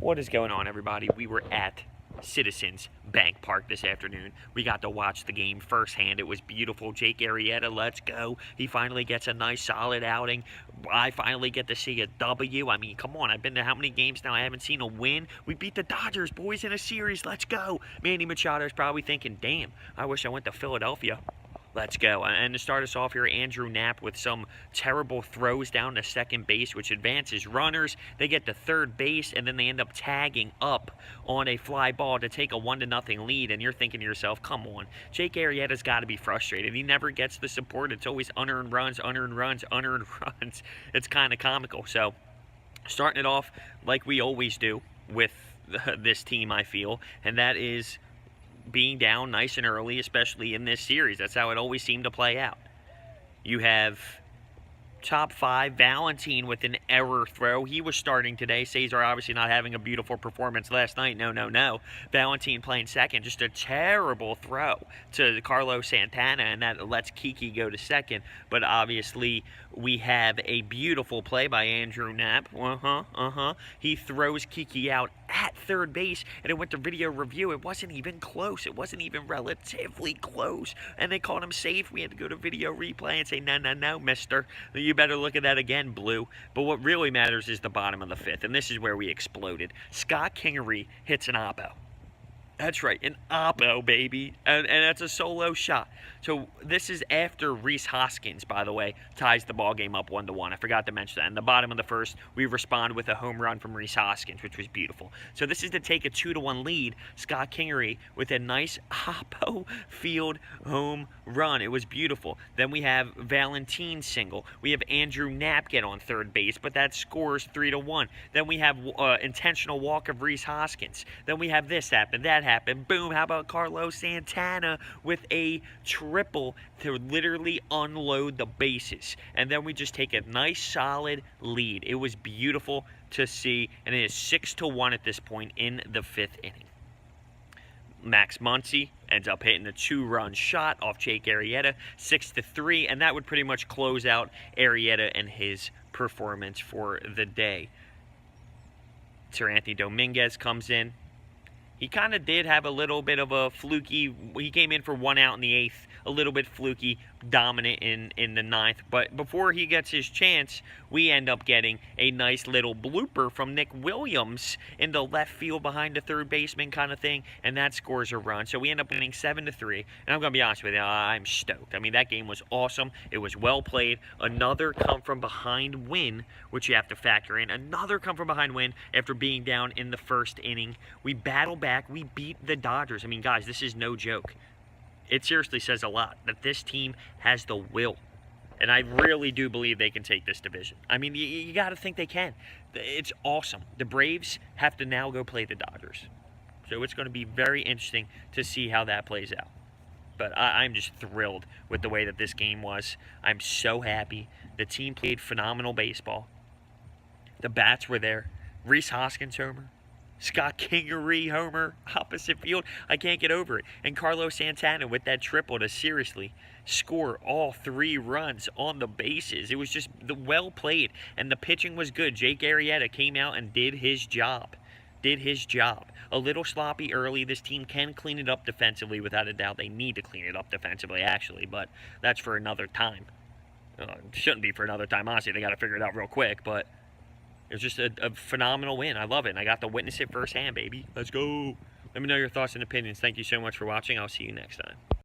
What is going on, everybody? We were at Citizens Bank Park this afternoon. We got to watch the game firsthand. It was beautiful. Jake Arrieta, let's go. He finally gets a nice, solid outing. I finally get to see a W. I mean, come on. I've been to how many games now? I haven't seen a win. We beat the Dodgers, boys, in a series. Let's go. Manny Machado's probably thinking, damn, I wish I went to Philadelphia. Let's go. And to start us off here, Andrew Knapp with some terrible throws down to second base, which advances runners. They get to third base, and then they end up tagging up on a fly ball to take a 1-0 lead. And you're thinking to yourself, come on, Jake Arrieta's got to be frustrated. He never gets the support. It's always unearned runs, unearned runs, unearned runs. It's kind of comical. So starting it off like we always do with this team, I feel, and that is being down nice and early, especially in this series. That's how it always seemed to play out. You have top five, Valentine with an error throw. He was starting today. Cesar obviously not having a beautiful performance last night. No. Valentine playing second. Just a terrible throw to Carlos Santana, and that lets Kiki go to second. But obviously, we have a beautiful play by Andrew Knapp. He throws Kiki out at third base, and it went to video review. It wasn't even close. It wasn't even relatively close. And they called him safe. We had to go to video replay and say, no, mister. You better look at that again, Blue. But what really matters is the bottom of the fifth, and this is where we exploded. Scott Kingery hits an oppo. That's right, an oppo, baby. And that's a solo shot. So this is after Rhys Hoskins, by the way, ties the ball game up 1-1. I forgot to mention that. In the bottom of the first, we respond with a home run from Rhys Hoskins, which was beautiful. So this is to take a 2-1 lead. Scott Kingery with a nice oppo field home run. It was beautiful. Then we have Valentine single. We have Andrew Knapp get on third base, but that scores 3-1. Then we have intentional walk of Rhys Hoskins. Then we have this happen, that happen. Boom, how about Carlos Santana with a triple to literally unload the bases. And then we just take a nice solid lead. It was beautiful to see, and it is 6-1 at this point in the fifth inning. Max Muncy ends up hitting a 2-run shot off Jake Arrieta, 6-3, and that would pretty much close out Arrieta and his performance for the day. Anthony Dominguez comes in. He kind of did have a little bit of a fluky. He came in for 1 out in the 8th, a little bit fluky, dominant in the 9th. But before he gets his chance, we end up getting a nice little blooper from Nick Williams in the left field behind the third baseman kind of thing, and that scores a run. So we end up winning 7-3, and I'm going to be honest with you, I'm stoked. I mean, that game was awesome. It was well played. Another come-from-behind win, which you have to factor in. Another come-from-behind win after being down in the first inning. We battle back. We beat the Dodgers. I mean, guys, this is no joke. It seriously says a lot that this team has the will. And I really do believe they can take this division. I mean, you got to think they can. It's awesome. The Braves have to now go play the Dodgers. So it's going to be very interesting to see how that plays out. But I'm just thrilled with the way that this game was. I'm so happy. The team played phenomenal baseball. The bats were there. Rhys Hoskins homer. Scott Kingery homer, opposite field. I can't get over it. And Carlos Santana with that triple to seriously score all 3 runs on the bases. It was just well played, and the pitching was good. Jake Arrieta came out and did his job. A little sloppy early. This team can clean it up defensively without a doubt. They need to clean it up defensively, actually, but that's for another time. Shouldn't be for another time, honestly. They got to figure it out real quick, but it was just a phenomenal win. I love it, and I got to witness it firsthand, baby. Let's go. Let me know your thoughts and opinions. Thank you so much for watching. I'll see you next time.